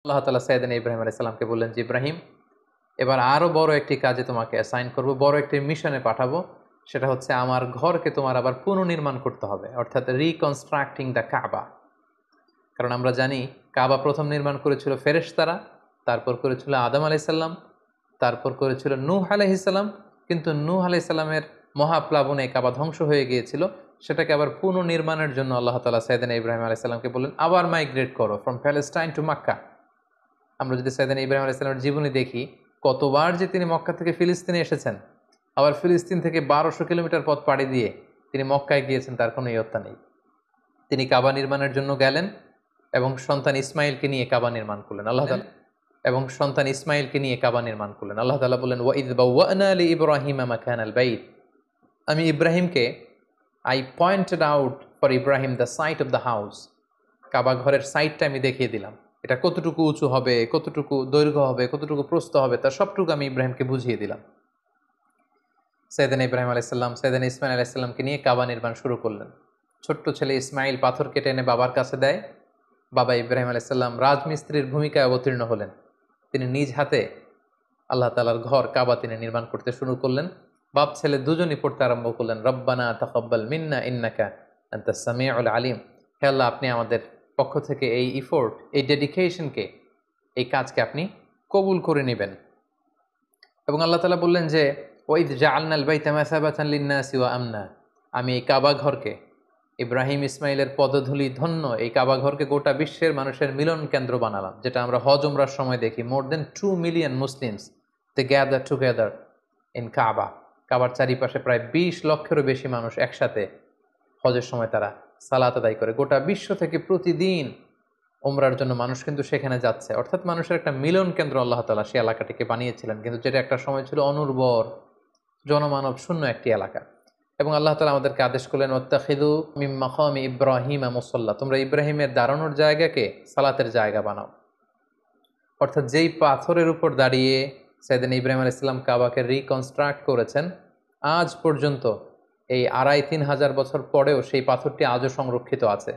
আল্লাহ তাআলা সাইয়েদনা ইব্রাহিম আলাইহিস সালামকে বললেন যে, ইব্রাহিম, এবার আরো বড় একটি কাজে তোমাকে অ্যাসাইন করব, বড় একটি মিশনে পাঠাবো। সেটা হচ্ছে আমার ঘরকে তোমার আবার পুনর্নির্মাণ করতে হবে, অর্থাৎ রিকনস্ট্রাক্টিং দ্য কাবা। কারণ আমরা জানি কাবা প্রথম নির্মাণ করেছিল ফেরেশতারা, তারপর করেছিল আদম আলাইহিস সালাম, তারপর করেছিল নূহ আলাইহিস সালাম। কিন্তু নূহ আলাইহিস সালামের মহাপ্লাবনে কাবা ধ্বংস হয়ে গিয়েছিল। সেটাকে আবার পুনর্নির্মাণের জন্য আল্লাহ তাআলা সাইয়েদনা ইব্রাহিম আলাইহিস সালামকে বললেন, আবার মাইগ্রেট করো ফ্রম প্যালেস্টাইন টু মক্কা। আমরা যদি সাইয়েদনা ইব্রাহিম আলাইহিস সালামের জীবনী দেখি, কতবার যে তিনি মক্কা থেকে ফিলিস্তিনে এসেছেন, আবার ফিলিস্তিন থেকে 1200 কিলোমিটার পথ পাড়ি দিয়ে তিনি মক্কায় গিয়েছেন, তার কোনো ইয়ত্তা নেই। তিনি কাবা নির্মাণের জন্য গেলেন এবং সন্তান ইসমাইলকে নিয়ে কাবা নির্মাণ করলেন। আল্লাহ তাআলা বললেন, ওয়াইদ বাওয়ানা লিইব্রাহিমা মাকানাল বাইত। আমি ইব্রাহিমকে I pointed out for Ibrahim the site of the house. Kaaba ঘরের সাইটটা আমি দেখিয়ে দিলাম, এটা কতটুকু উঁচু হবে, কতটুকু দৈর্ঘ্য হবে, কতটুকু প্রস্থ হবে, তার সবটুকু আমি ইব্রাহিমকে বুঝিয়ে দিলাম। সাইয়েদনা ইব্রাহিম আলাইহিস সালাম সাইয়েদনা ইসমাইল আলাইহিস সালামকে নিয়ে কাবা নির্মাণ শুরু করলেন। ছোট্ট ছেলে ইসমাইল পাথর কেটে এনে বাবার কাছে দেয়। বাবা ইব্রাহিম আলাইহিস সালাম রাজমিস্ত্রির ভূমিকায় অবতীর্ণ হলেন। তিনি নিজ হাতে আল্লাহ তাআলার ঘর কাবা তিনি নির্মাণ করতে শুরু করলেন। বাপ ছেলে দুজনই পড়তে আরম্ভ করলেন, রব্বানা তাকাব্বাল মিন্না ইন্নাকা আনতাস সামিউল আলিম। হে আল্লাহ, আপনি আমাদের পক্ষ থেকে এই ইফোর্ট, এই ডেডিকেশনকে, এই কাজকে আপনি কবুল করে নেবেন। এবং আল্লাহ তাআলা বললেন যে, ওয়াইদ জাআলনাল বাইতা মাসাবাতান লিন-নাসি ওয়া আমনা। আমি এই কাবা ঘরকে, ইব্রাহিম ইসমাইলের পদধূলি ধন্য এই কাবা ঘরকে গোটা বিশ্বের মানুষের মিলন কেন্দ্র বানালাম। যেটা আমরা হজ উমরার সময় দেখি, more than 2 million Muslims they gather together in Kaaba. কাবার চারিপাশে প্রায় 20 লক্ষেরও বেশি মানুষ একসাথে হজের সময় তারা সালাত আদায় করে। গোটা বিশ্ব থেকে প্রতিদিন উমরার জন্য মানুষ কিন্তু সেখানে যাচ্ছে। অর্থাৎ মানুষের একটা মিলন কেন্দ্র আল্লাহ তাআলা সেই এলাকাটিকে বানিয়েছিলেন, কিন্তু যেটা একটা সময় ছিল অনুর্বর, জনমানব শূন্য একটি এলাকা। এবং আল্লাহ তাআলা আমাদেরকে আদেশ করলেন, ওয়াত্তাখিযু মিন মাকামি ইব্রাহিমা মুসাল্লা। তোমরা ইব্রাহিমের দাঁড়ানোর জায়গাকে সালাতের জায়গা বানাও। অর্থাৎ যেই পাথরের উপর দাঁড়িয়ে সাইয়েদনা ইব্রাহিম আলাইহিস সালাম কাবাকে রিকনস্ট্রাক্ট করেছেন, আজ পর্যন্ত এই 2500-3000 হাজার বছর পরেও সেই পাথরটি আজও সংরক্ষিত আছে।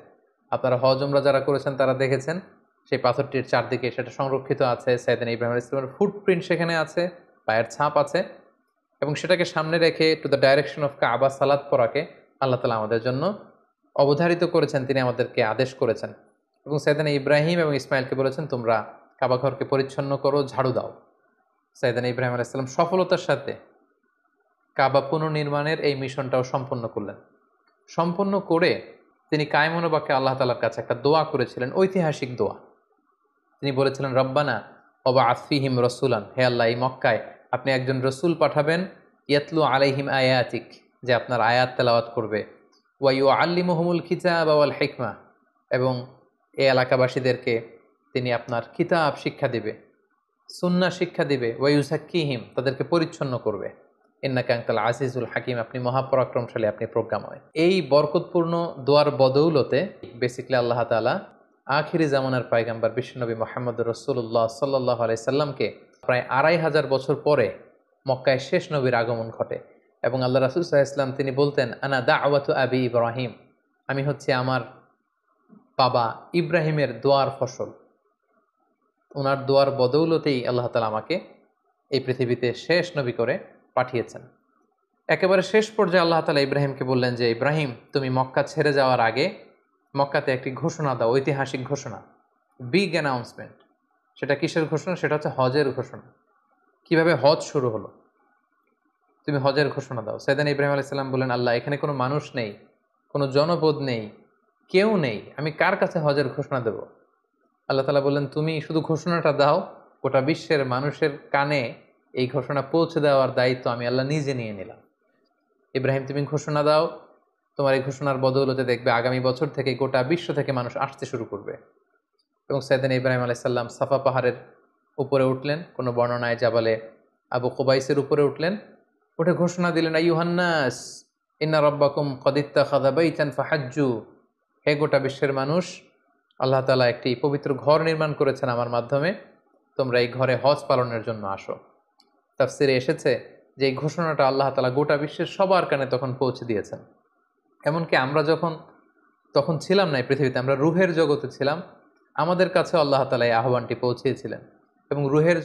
আপনারা হজ উমরা যারা করেছেন তারা দেখেছেন সেই পাথরটির চারদিকে সেটা সংরক্ষিত আছে। সাইয়েদনা ইব্রাহিম আলাইহিস সালামের ফুটপ্রিন্ট সেখানে আছে, পায়ের ছাপ আছে। এবং সেটাকে সামনে রেখে টু দ্য ডাইরেকশন অফ কাবা সালাত পড়াকে আল্লাহ তাআলা আমাদের জন্য অবধারিত করেছেন, তিনি আমাদেরকে আদেশ করেছেন। এবং সাইয়েদনা ইব্রাহিম এবং ইসমাইলকে বলেছেন, তোমরা কাবা ঘরকে পরিচ্ছন্ন করো, ঝাড়ু দাও। সাইয়েদনা ইব্রাহিম আলাইহিস সালাম সফলতার সাথে কাবা পুনর্নির্মাণের এই মিশনটাও সম্পন্ন করলেন। সম্পন্ন করে তিনি কায়মনোবাক্যে আল্লাহ তাআলার কাছে একটা দোয়া করেছিলেন, ঐতিহাসিক দোয়া। তিনি বলেছিলেন, রব্বানা ওয়াবআথ ফীহিম রাসূলান। হে আল্লাহ, এই মক্কায় আপনি একজন রসুল পাঠাবেন, ইয়াতলু আলাইহিম আয়াতিক, যে আপনার আয়াত তেলাওয়াত করবে, ওয়া ইউআল্লিমুহুমুল কিতাবা ওয়াল হিকমা, এবং এই এলাকাবাসীদেরকে তিনি আপনার কিতাব শিক্ষা দিবে, সুন্নাহ শিক্ষা দিবে, ওয়া ইউযাক্কিহিম, তাদেরকে পরিচ্ছন্ন করবে। ইন্নাকা আনতাল আজিজুল হাকিম, আপনি মহাপরাক্রমশালী, আপনি প্রজ্ঞাময়। এই বরকতপূর্ণ দোয়ার বদৌলতে বেসিক্যালি আল্লাহ তাআলা আখিরি জামানার পয়গম্বর বিশ্বনবী মুহাম্মদুর রাসূলুল্লাহ সাল্লাল্লাহু আলাইহি সাল্লামকে প্রায় 2500 বছর পরে মক্কায় শেষ নবীর আগমন ঘটে। এবং আল্লাহ রাসূল সাল্লাল্লাহু আলাইহি ওয়াসাল্লাম তিনি বলতেন, আনা দাওয়াতু আবি ইব্রাহিম, আমি হচ্ছে আমার বাবা ইব্রাহিমের দোয়ার ফসল। ওনার দোয়ার বদৌলতেই আল্লাহ তাআলা আমাকে এই পৃথিবীতে শেষ নবী করে পাঠিয়েছেন। একেবারে শেষ পর্যায়ে আল্লাহ তাআলা ইব্রাহিমকে বললেন যে, ইব্রাহিম, তুমি মক্কা ছেড়ে যাওয়ার আগে মক্কাতে একটি ঘোষণা দাও, ঐতিহাসিক ঘোষণা, বিগ অ্যানাউন্সমেন্ট। সেটা কিসের ঘোষণা? সেটা হচ্ছে হজের ঘোষণা। কিভাবে হজ শুরু হলো, তুমি হজের ঘোষণা দাও। সাইয়েদনা ইব্রাহিম আলাইহিস সালাম বললেন, আল্লাহ, এখানে কোনো মানুষ নেই, কোনো জনপদ নেই, কেউ নেই, আমি কার কাছে হজের ঘোষণা দেব? আল্লাহ তাআলা বললেন, তুমি শুধু ঘোষণাটা দাও, গোটা বিশ্বের মানুষের কানে এই ঘোষণা পৌঁছে দেওয়ার দায়িত্ব আমি আল্লাহ নিজে নিয়ে নিলাম। ইব্রাহিম, তুমি ঘোষণা দাও, তোমার এই ঘোষণার বদৌলতে দেখবে আগামী বছর থেকে গোটা বিশ্ব থেকে মানুষ আসতে শুরু করবে। এবং সাইয়েদনা ইব্রাহিম আলাইহিস সালাম সাফা পাহাড়ের উপরে উঠলেন, কোনো বর্ণনায় জাবালে আবু কুবাইসের উপরে উঠলেন, উঠে ঘোষণা দিলেন, আইয়ুহান নাস ইন্না রাব্বাকুম ক্বাদ ইত্তাখাযা বাইতান ফাহাজ্জু। হে গোটা বিশ্বের মানুষ, আল্লাহ তাআলা একটি পবিত্র ঘর নির্মাণ করেছেন আমার মাধ্যমে, তোমরা এই ঘরে হজ পালনের জন্য আসো। তাফসিরে এসেছে যে এই ঘোষণাটা আল্লাহ তাআলা গোটা বিশ্বের সবার কানে তখন পৌঁছে দিয়েছেন। এমনকি আমরা তখন ছিলাম না এই পৃথিবীতে, আমরা রুহের জগতে ছিলাম। আমাদের কাছে আল্লাহ তাআলা এই আহ্বানটি পৌঁছেছিলেন এবং রুহের